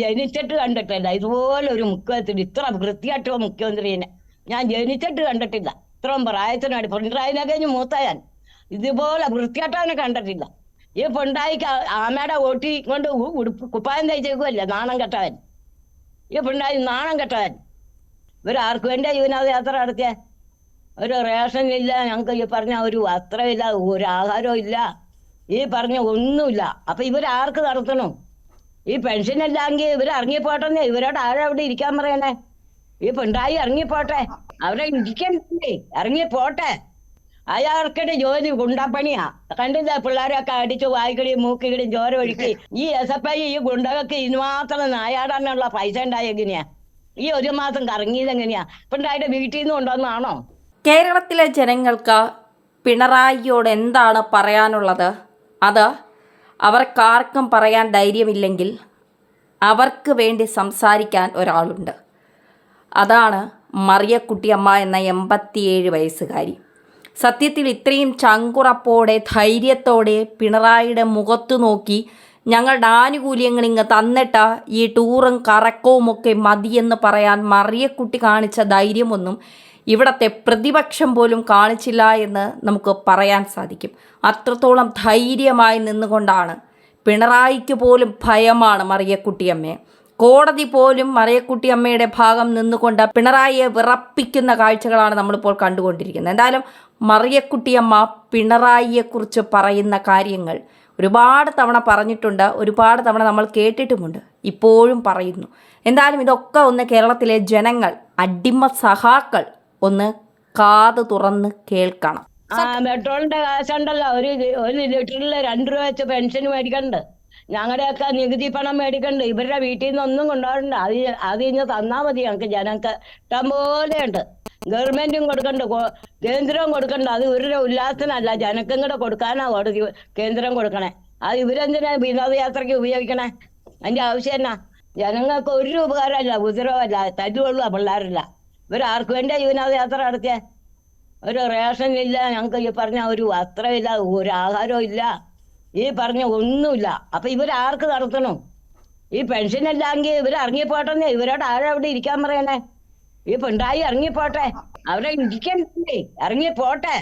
ജനിച്ചിട്ട് കണ്ടിട്ടില്ല ഇതുപോലെ ഒരു മുഖ്യമന്ത്രി, ഇത്ര വൃത്തിയായിട്ടുള്ള മുഖ്യമന്ത്രിനെ ഞാൻ ജനിച്ചിട്ട് കണ്ടിട്ടില്ല. ഇത്രയും പ്രായത്തിനാണ് പിണറായിനെ കഴിഞ്ഞ് മൂത്തയാൻ. ഇതുപോലെ വൃത്തിയായിട്ടവനെ കണ്ടിട്ടില്ല. ഈ പിണറായിക്ക് ആമയുടെ ഓട്ടി കൊണ്ട് ഉടുപ്പ് കുപ്പായം തയ്ച്ചേക്കുമല്ലേ നാണം കെട്ടവൻ. ഈ പിണറായി നാണം കെട്ടവൻ. ഇവരാർക്കും വേണ്ടിയാ യുവനാഥയാത്ര നടത്തിയ? ഒരു റേഷൻ ഇല്ല, ഞങ്ങൾക്ക് ഈ പറഞ്ഞ ഒരു വസ്ത്രമില്ല, ഒരു ആഹാരവും ഇല്ല, ഈ പറഞ്ഞ ഒന്നുമില്ല. അപ്പൊ ഇവരാർക്ക് നടത്തണം? ഈ പെൻഷൻ ഇല്ലെങ്കിൽ ഇവർ ഇറങ്ങിപ്പോട്ടെന്നേ. ഇവരോട് ആരവിടെ ഇരിക്കാൻ പറയണേ? ഈ പിണറായി ഇറങ്ങിപ്പോട്ടെ, അവരെ ഇരിക്കണ്ടേ, ഇറങ്ങിപ്പോട്ടെ. അയാൾക്കിടെ ജോലി ഗുണ്ടപ്പണിയാ. കണ്ടില്ല പിള്ളേരൊക്കെ അടിച്ചു വായിക്കടിയും മൂക്കിക്കടിയും ചോര ഒഴുക്കി. ഈ SFI ഈ ഗുണ്ടകൾക്ക് ഇനി മാത്രം നായാടാനുള്ള പൈസ ഉണ്ടായെങ്ങനെയാ? ഈ ഒരു മാസം കറങ്ങിയത് എങ്ങനെയാ? പിണറായിയുടെ വീട്ടിൽ നിന്ന് കൊണ്ടുവന്നാണോ? കേരളത്തിലെ ജനങ്ങൾക്ക് പിണറായിയോട് എന്താണ് പറയാനുള്ളത്? അത് അവർക്കാർക്കും പറയാൻ ധൈര്യമില്ലെങ്കിൽ അവർക്ക് വേണ്ടി സംസാരിക്കാൻ ഒരാളുണ്ട്. അതാണ് മറിയക്കുട്ടിയമ്മ എന്ന 87 വയസ്സുകാരി. സത്യത്തിൽ ഇത്രയും ചങ്കുറപ്പോടെ ധൈര്യത്തോടെ പിണറായിയുടെ മുഖത്തു നോക്കി ഞങ്ങളുടെ ആനുകൂല്യങ്ങൾ ഇങ്ങ് തന്നിട്ട് ഈ ടൂറും കറക്കവും ഒക്കെ മതിയെന്ന് പറയാൻ മറിയക്കുട്ടി കാണിച്ച ധൈര്യമൊന്നും ഇവിടത്തെ പ്രതിപക്ഷം പോലും കാണിച്ചില്ല എന്ന് നമുക്ക് പറയാൻ സാധിക്കും. അത്രത്തോളം ധൈര്യമായി നിന്നുകൊണ്ടാണ്. പിണറായിക്ക് പോലും ഭയമാണ് മറിയക്കുട്ടിയമ്മയെ. കോടതി പോലും മറിയക്കുട്ടിയമ്മയുടെ ഭാഗം നിന്നുകൊണ്ട് പിണറായിയെ വിറപ്പിക്കുന്ന കാഴ്ചകളാണ് നമ്മളിപ്പോൾ കണ്ടുകൊണ്ടിരിക്കുന്നത്. എന്തായാലും മറിയക്കുട്ടിയമ്മ പിണറായിയെക്കുറിച്ച് പറയുന്ന കാര്യങ്ങൾ ഒരുപാട് തവണ പറഞ്ഞിട്ടുണ്ട്, ഒരുപാട് തവണ നമ്മൾ കേട്ടിട്ടുമുണ്ട്, ഇപ്പോഴും പറയുന്നു. എന്തായാലും ഇതൊക്കെ ഒന്ന് കേരളത്തിലെ ജനങ്ങൾ, അടിമ സഹാക്കൾ ഒന്ന് കാത് തുറന്ന് കേൾക്കണം. പെട്രോളിന്റെ കാശുണ്ടല്ലോ, ഒരു ലിറ്ററിൽ 2 രൂപ വെച്ച് പെൻഷൻ മേടിക്കണ്ട്. ഞങ്ങളുടെയൊക്കെ നികുതി പണം മേടിക്കണ്ട്. ഇവരുടെ വീട്ടിൽ നിന്ന് ഒന്നും കൊണ്ടുപോകണ്ട. അത് ഇന്ന് തന്നാ മതി. ഞങ്ങൾക്ക് ജനങ്ങൾക്ക് ഇഷ്ടം പോലെയുണ്ട്. ഗവൺമെന്റും കൊടുക്കണ്ട്, കേന്ദ്രവും കൊടുക്കണ്ട. അത് ഇവരുടെ ഉല്ലാസത്തിനല്ല, ജനക്കും കൂടെ കൊടുക്കാനാ കോടതി കേന്ദ്രം കൊടുക്കണേ. അത് ഇവരെന്തിനാ വിനോദയാത്രയ്ക്ക് ഉപയോഗിക്കണേ? അതിന്റെ ആവശ്യം എന്നാ? ജനങ്ങൾക്ക് ഒരു ഉപകാരമല്ല, ഉപദ്രവമല്ല, തല്ലുകൊള്ളുക പിള്ളേരില്ല. ഇവരാർക്ക് വേണ്ടിയാ വിനോദയാത്ര നടത്തിയ? ഒരു റേഷൻ ഇല്ല, ഞങ്ങൾക്ക് ഈ പറഞ്ഞ ഒരു വസ്ത്രമില്ല, ഒരു ആഹാരവും ഇല്ല, ഈ പറഞ്ഞ ഒന്നുമില്ല. അപ്പൊ ഇവരാർക്ക് നടത്തണം? ഈ പെൻഷൻ ഇല്ലെങ്കിൽ ഇവർ ഇറങ്ങിപ്പോട്ടെന്നേ. ഇവരോട് ആരവിടെ ഇരിക്കാൻ പറയണേ? ഈ പിണറായി ഇറങ്ങിപ്പോട്ടെ, അവരെ ഇരിക്കണ്ടേ, ഇറങ്ങിപ്പോട്ടെ.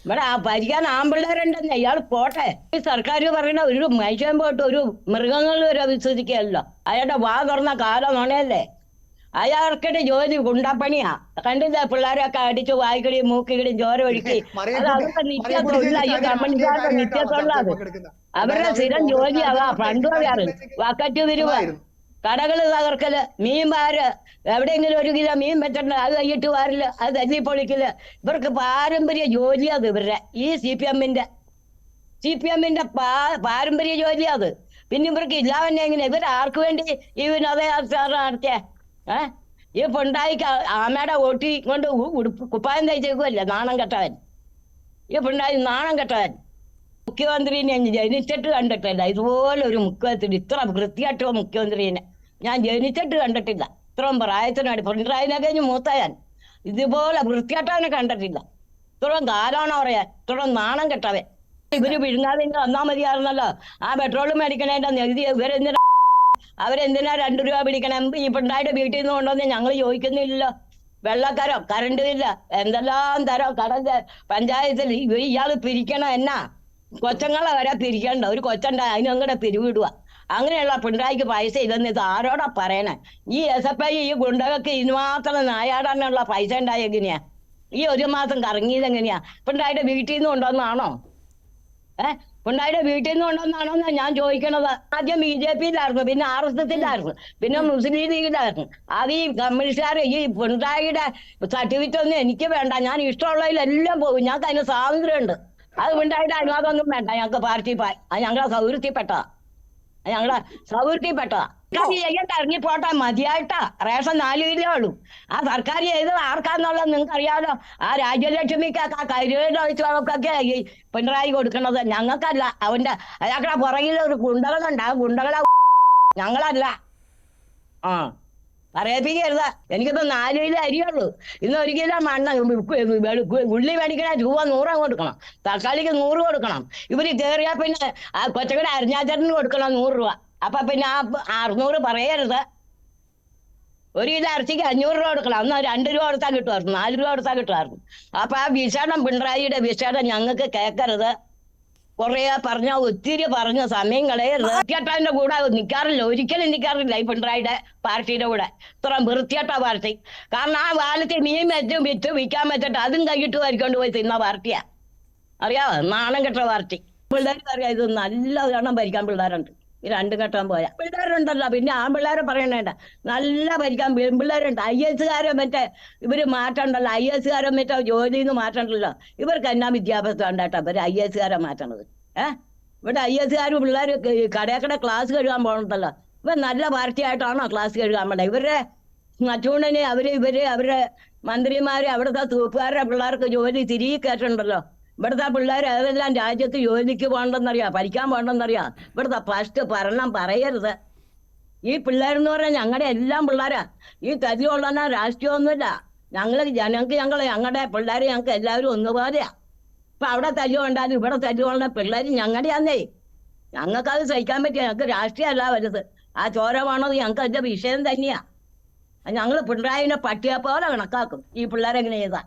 ഇവിടെ ഭരിക്കാൻ ആമ്പിള്ളേരുണ്ടെന്ന്, ഇയാൾ പോട്ടെ. ഈ സർക്കാർ പറയണ ഒരു മനുഷ്യൻ പോയിട്ട് ഒരു മൃഗങ്ങൾ വരെ വിശ്വസിക്കുകയല്ലോ. അയാളുടെ വാ തുറന്ന കാലം നുണയല്ലേ? അയാൾക്കിടെ ജോലി ഗുണ്ടപ്പണിയാ. കണ്ടില്ല പിള്ളേരൊക്കെ അടിച്ചു വായിക്കടിയും മൂക്കിക്കടിയും ചോര ഒഴുക്കി. അത് അവരുടെ നിത്യത്തൊഴില, ഈ കമ്പനിക്കാരുടെ നിത്യത്തൊഴില. അത് അവരുടെ സ്ഥിരം ജോലി അതാ. ഫണ്ട് വരാറ്, വക്കറ്റ് തിരുവ്, കടകള് തകർക്കല്, മീൻ പാര്, എവിടെയെങ്കിലും 1 കിലോ മീൻ വെച്ചിട്ടുണ്ട് അത് കൈയിട്ട് വാരില്, അത് തല്ലിപ്പൊളിക്കല്. ഇവർക്ക് പാരമ്പര്യ ജോലി അത്. ഇവരുടെ ഈ CPM-ന്റെ പാരമ്പര്യ ജോലി അത്. പിന്നെ ഇവർക്ക് ഇല്ലാവന്നെ എങ്ങനെ? ഇവരാർക്ക് വേണ്ടി ഈ വിനോദയാത്ര നടത്തിയ? ഈ പിണറായിക്ക് ആമയുടെ ഓട്ടി കൊണ്ട് ഉടുപ്പ് കുപ്പായം തയ്ച്ചേക്കുമല്ലേ നാണം കെട്ടവൻ. ഈ പിണറായി നാണം കെട്ടവൻ. മുഖ്യമന്ത്രിനെ ജനിച്ചിട്ട് കണ്ടിട്ടില്ല ഇതുപോലെ ഒരു മുഖ്യമന്ത്രി, ഇത്ര വൃത്തിയായിട്ടുള്ള മുഖ്യമന്ത്രിനെ ഞാൻ ജനിച്ചിട്ട് കണ്ടിട്ടില്ല. ഇത്രയും പ്രായത്തിനാണ് പിണറായിനെ കഴിഞ്ഞ് മൂത്തയാൻ. ഇതുപോലെ വൃത്തിയായിട്ടവനെ കണ്ടിട്ടില്ല. ഇത്രയും കാലമാണോ പറയാൻ? ഇത്രയും നാണം കെട്ടവൻ. ഇവര് വിഴുങ്ങാതെ വന്നാ മതിയായിരുന്നല്ലോ. ആ പെട്രോൾ മേടിക്കണേന്റെ നികുതി അവരെന്തിനാ 2 രൂപ പിടിക്കണം? ഈ പിണറായിയുടെ വീട്ടിൽ നിന്ന് കൊണ്ടുവന്ന് ഞങ്ങൾ ചോദിക്കുന്നില്ലല്ലോ. വെള്ളക്കരം, കറണ്ട് ബില്ല്, എന്തെല്ലാം തരം കടൽ പഞ്ചായത്തിൽ ഇയാൾ പിരിക്കണം. എന്നാ കൊച്ചങ്ങളെ വരെ പിരിക്കണ്ട. ഒരു കൊച്ചുണ്ട, അതിനങ്ങടെ പിരിവിടുക. അങ്ങനെയുള്ള പിണറായിക്ക് പൈസ ഇല്ലെന്ന് ഇത് ആരോടാ പറയണേ? ഈ SFI ഈ ഗുണ്ടകൾക്ക് ഇനി മാത്രം നായാടാനുള്ള പൈസ ഉണ്ടായെങ്ങനെയാ? ഈ ഒരു മാസം കറങ്ങിയത് എങ്ങനെയാ? പിണറായിയുടെ വീട്ടിൽ നിന്ന് കൊണ്ടുവന്നാണോ? പിണറായിയുടെ വീട്ടിൽ നിന്ന് കൊണ്ടുവന്നാണോ എന്നാ ഞാൻ ചോദിക്കണത്. ആദ്യം BJP-യിലായിരുന്നു, പിന്നെ RSS-ലായിരുന്നു, പിന്നെ മുസ്ലിം ലീഗിലായിരുന്നു. അത് ഈ കമ്മ്യൂണിസ്റ്റുകാർ ഈ പിണറായിയുടെ സർട്ടിഫിക്കറ്റ് ഒന്നും എനിക്ക് വേണ്ട. ഞാൻ ഇഷ്ടമുള്ളതിലെല്ലാം പോകും. ഞങ്ങൾക്ക് അതിന് സ്വാതന്ത്ര്യമുണ്ട്. അത് പിണറായിയുടെ അനുവാദമൊന്നും വേണ്ട. ഞങ്ങൾക്ക് പാർട്ടി അത് ഞങ്ങളെ സൗകര്യത്തിൽപ്പെട്ടതാ. ചെയ്യണ്ട, ഇറങ്ങിപ്പോട്ടെ, മതിയായിട്ടാ. റേഷൻ 4 കിലോ ഉള്ളൂ. ആ സർക്കാർ ചെയ്തത് ആർക്കാന്നുള്ളത് നിങ്ങൾക്ക് അറിയാമല്ലോ. ആ രാജ്യലക്ഷ്മിക്കൊക്കെ, ആ കരുവേലൊഴിച്ചവർക്കൊക്കെ ഈ പിണറായി കൊടുക്കണത്. ഞങ്ങൾക്കല്ല. അയാളുടെ പുറകിൽ ഒരു ഗുണ്ടകളുണ്ട്. ആ ഗുണ്ടകളെ ഞങ്ങളല്ല. പറയിപ്പിക്കരുത്. എനിക്കിപ്പോ 4 കിലോ അരിയുള്ളൂ. ഇന്ന് 1 കിലോ മണ്ണ് ഉള്ളി മേടിക്കണ രൂപ 100 കൊടുക്കണം. തക്കാളിക്ക് 100 കൊടുക്കണം. ഇവര് കയറിയാ പിന്നെ ആ കൊച്ചക്കടെ അരിഞ്ഞാച്ചട്ടിന് കൊടുക്കണം 100 രൂപ. അപ്പൊ പിന്നെ ആ 600 പറയരുത്. ഒരു കിലോ ഇറച്ചിക്ക് 500 രൂപ കൊടുക്കണം. അന്ന് 2 രൂപ കൊടുത്താൽ കിട്ടുമായിരുന്നു, 4 രൂപ കൊടുത്താൽ കിട്ടുമായിരുന്നു. അപ്പൊ ആ വിഷാദം, പിണറായിയുടെ വിഷാദം ഞങ്ങൾക്ക് കേൾക്കരുത്. കുറേ പറഞ്ഞ ഒത്തിരി പറഞ്ഞ സമയം കളയരുത്. വൃത്തികെട്ടതിന്റെ കൂടെ നിൽക്കാറില്ല, ഒരിക്കലും നിൽക്കാറില്ല ഈ പിണറായിയുടെ പാർട്ടിയുടെ കൂടെ. ഇത്ര വൃത്തികെട്ട പാർട്ടി. കാരണം ആ കാലത്ത് മീൻ വെച്ച് വിറ്റ് വിൽക്കാൻ വെച്ചിട്ട് അതും കൈയിട്ട് വരിക്കൊണ്ട് പോയി തിന്ന പാർട്ടിയാ. അറിയാവോ? നാണം കെട്ട പാർട്ടി. പിള്ളേർക്ക് അറിയാം ഇത് നല്ലവണ്ണം ഭരിക്കാൻ പിള്ളേരുണ്ട്. ഈ 2 ഘട്ടം പോയാ പിള്ളേരുണ്ടല്ലോ. പിന്നെ ആൺപിള്ളേരെ പറയണേണ്ട, നല്ല ഭരിക്കാൻ പെൺപിള്ളേരുണ്ട്. IAS മറ്റേ ഇവര് മാറ്റണ്ടല്ലോ, IAS മറ്റേ ജോലിയിൽ നിന്ന് മാറ്റണ്ടല്ലോ. ഇവർക്ക് എന്നാ വിദ്യാഭ്യാസം ഉണ്ടായിട്ടാ ഇവര് IAS മാറ്റണത്? ഇവിടെ IAS പിള്ളേർ കടയക്കടെ ക്ലാസ് കഴുകാൻ പോകണ്ടല്ലോ. ഇവർ നല്ല പാർട്ടിയായിട്ടാണോ ക്ലാസ് കഴുകാൻ പോകേണ്ടത്? ഇവരുടെ മറ്റൂണിന് അവരുടെ മന്ത്രിമാര് അവിടുത്തെ തൂപ്പുകാരുടെ പിള്ളേർക്ക് ജോലി തിരികെ കയറ്റുണ്ടല്ലോ. ഇവിടുത്തെ പിള്ളേർ ഏതെല്ലാം രാജ്യത്ത് ജോലിക്ക് പോകണ്ടെന്നറിയാം, പഠിക്കാൻ പോകണ്ടെന്നറിയാം. ഇവിടുത്തെ ഫസ്റ്റ് ഭരണം പറയരുത്. ഈ പിള്ളേരെന്ന് പറഞ്ഞാൽ ഞങ്ങളുടെ എല്ലാം പിള്ളേരാ. ഈ തല്ലുകൊള്ളാൻ രാഷ്ട്രീയമൊന്നുമില്ല. ഞങ്ങളുടെ പിള്ളേരെ ഞങ്ങൾക്ക് എല്ലാവരും ഒന്നുപോലെയാ. ഇപ്പൊ അവിടെ തല്ലുകൊണ്ടാലും ഇവിടെ തല്ലുകൊണ്ട പിള്ളേർ ഞങ്ങളുടെയാന്നേ. ഞങ്ങൾക്കത് സഹിക്കാൻ പറ്റിയ, ഞങ്ങൾക്ക് രാഷ്ട്രീയമല്ല വലുത്. ആ ചോര വേണത് ഞങ്ങൾക്ക് അതിന്റെ വിഷയം തന്നെയാ. ഞങ്ങൾ പിണറായിനെ പട്ടിയെ പോലെ കണക്കാക്കും ഈ പിള്ളേരെങ്ങനെ ചെയ്താ.